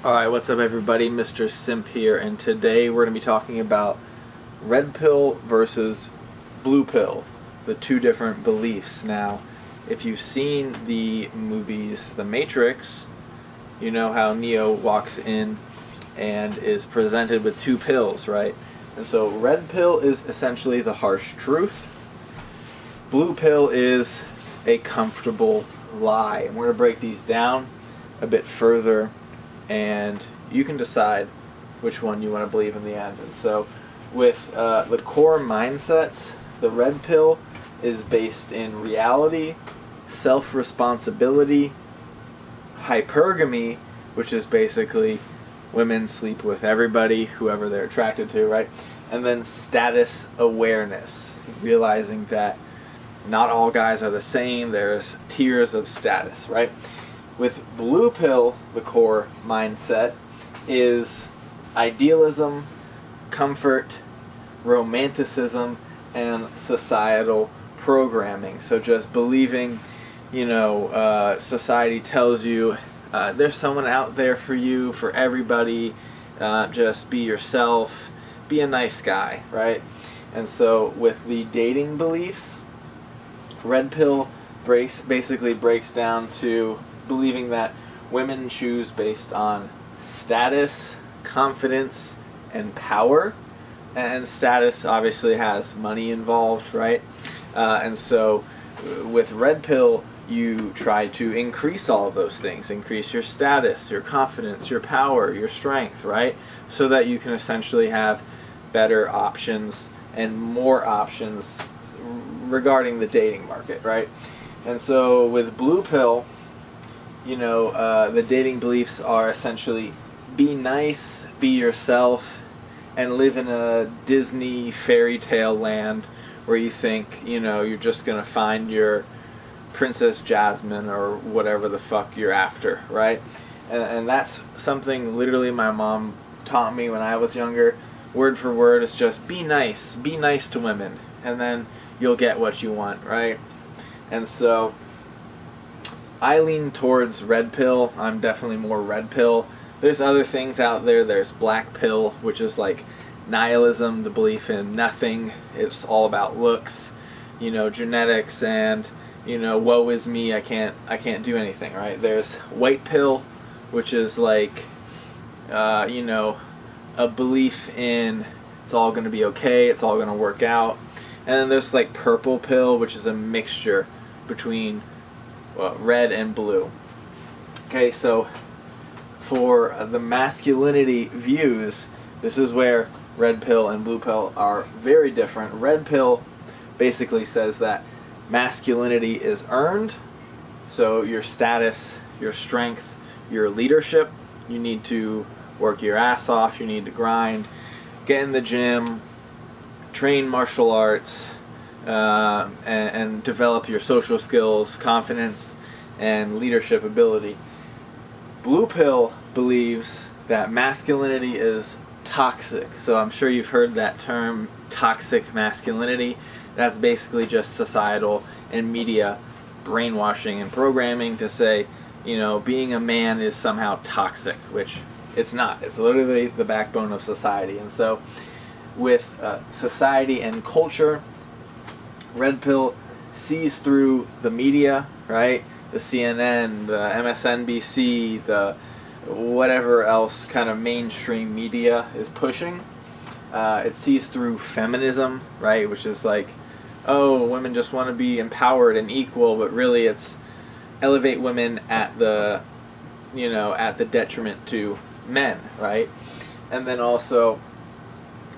Alright, what's up everybody? Mr. Simp here, and today we're going to be talking about red pill versus blue pill, the two different beliefs. Now, if you've seen the movies The Matrix, you know how Neo walks in and is presented with two pills, right? And so red pill is essentially the harsh truth. Blue pill is a comfortable lie. And we're going to break these down a bit further, and you can decide which one you want to believe in the end. And so with the core mindsets, the red pill is based in reality, self-responsibility, hypergamy, which is basically women sleep with everybody, whoever they're attracted to, right? And then status awareness, realizing that not all guys are the same, there's tiers of status, right? With blue pill, the core mindset is idealism, comfort, romanticism, and societal programming. So just believing, society tells you there's someone out there for you, for everybody, just be yourself, be a nice guy, right? And so with the dating beliefs, red pill basically breaks down to believing that women choose based on status, confidence, and power. And status obviously has money involved, right? And so with red pill, you try to increase all of those things. Increase your status, your confidence, your power, your strength, right? So that you can essentially have better options and more options regarding the dating market, right? And so with blue pill, the dating beliefs are essentially be nice, be yourself, and live in a Disney fairy tale land where you think, you're just going to find your Princess Jasmine or whatever the fuck you're after, right? And that's something literally my mom taught me when I was younger. Word for word, it's just be nice to women, and then you'll get what you want, right? And so I lean towards red pill. I'm definitely more red pill. There's other things out there. There's black pill, which is like nihilism, the belief in nothing. It's all about looks, genetics, and woe is me. I can't do anything, right? There's white pill, which is like a belief in it's all going to be okay, it's all going to work out. And then there's like purple pill, which is a mixture between red and blue. Okay, so for the masculinity views, this is where red pill and blue pill are very different. Red pill basically says that masculinity is earned, so your status, your strength, your leadership, you need to work your ass off, you need to grind, get in the gym, train martial arts, and develop your social skills, confidence, and leadership ability. Blue pill believes that masculinity is toxic. So I'm sure you've heard that term, toxic masculinity. That's basically just societal and media brainwashing and programming to say, being a man is somehow toxic, which it's not. It's literally the backbone of society. And so with society and culture, red pill sees through the media, right? The CNN, the MSNBC, the whatever else kind of mainstream media is pushing. It sees through feminism, right? Which is like, oh, women just want to be empowered and equal, but really it's elevate women at the, at the detriment to men, right? And then also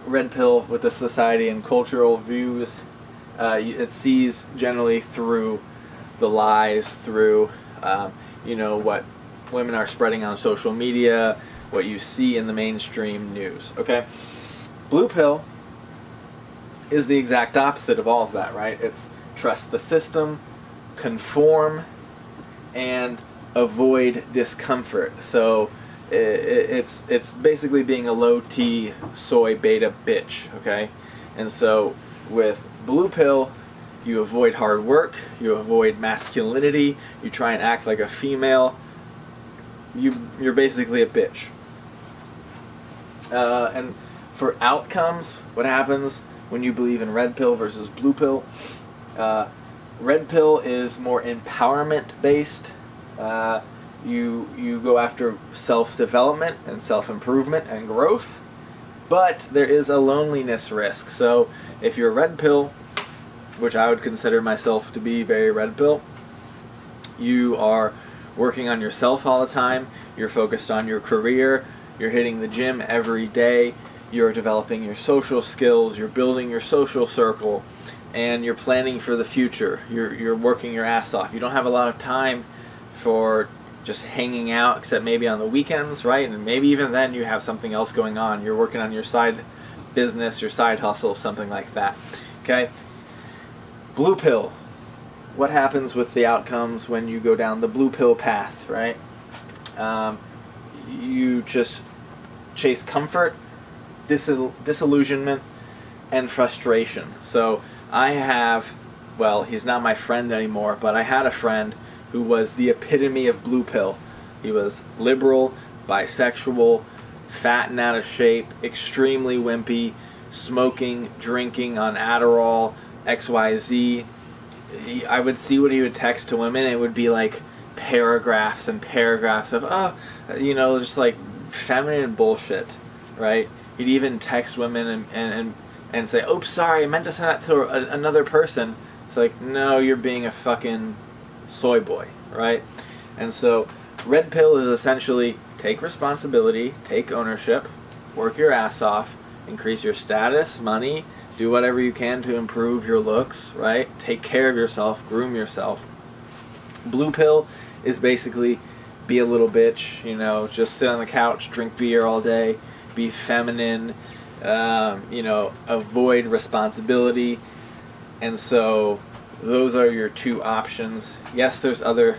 red pill with the society and cultural views, it sees generally through the lies, through what women are spreading on social media, what you see in the mainstream news. Okay, blue pill is the exact opposite of all of that, right? It's trust the system, conform, and avoid discomfort. So it's basically being a low T soy beta bitch. Okay, and so with blue pill, you avoid hard work, you avoid masculinity, you try and act like a female, you're basically a bitch. And for outcomes, what happens when you believe in red pill versus blue pill? Red pill is more empowerment based. You go after self-development and self-improvement and growth, but there is a loneliness risk. So if you're red pill, which I would consider myself to be very red pill, you are working on yourself all the time, you're focused on your career, you're hitting the gym every day, you're developing your social skills, you're building your social circle, and you're planning for the future. You're working your ass off. You don't have a lot of time for just hanging out, except maybe on the weekends, right? And maybe even then you have something else going on. You're working on your side business, your side hustle, something like that. Okay? Blue pill. What happens with the outcomes when you go down the blue pill path, right? You just chase comfort, disillusionment, and frustration. So I have, well, he's not my friend anymore, but I had a friend who was the epitome of blue pill. He was liberal, bisexual, fat and out of shape, extremely wimpy, smoking, drinking on Adderall, XYZ. I would see what he would text to women, and it would be like paragraphs and paragraphs of, just like feminine bullshit, right? He'd even text women and say, "Oops, sorry, I meant to send that to another person." It's like, no, you're being a fucking soy boy, right? And so red pill is essentially take responsibility, take ownership, work your ass off, increase your status, money, do whatever you can to improve your looks, right? Take care of yourself, groom yourself. Blue pill is basically be a little bitch, just sit on the couch, drink beer all day, be feminine, avoid responsibility. And so those are your two options. Yes, there's other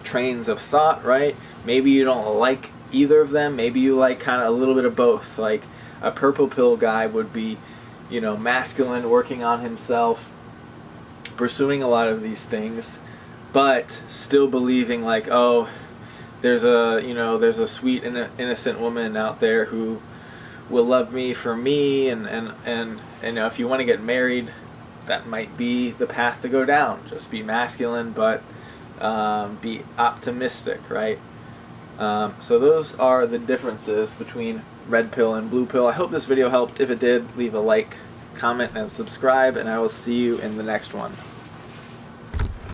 trains of thought, right? Maybe you don't like either of them. Maybe you like kind of a little bit of both. Like a purple pill guy would be, masculine, working on himself, pursuing a lot of these things, but still believing like, oh, there's a sweet innocent woman out there who will love me for me, and if you want to get married, that might be the path to go down. Just be masculine, but be optimistic, right? So those are the differences between red pill and blue pill. I hope this video helped. If it did, leave a like, comment, and subscribe, and I will see you in the next one.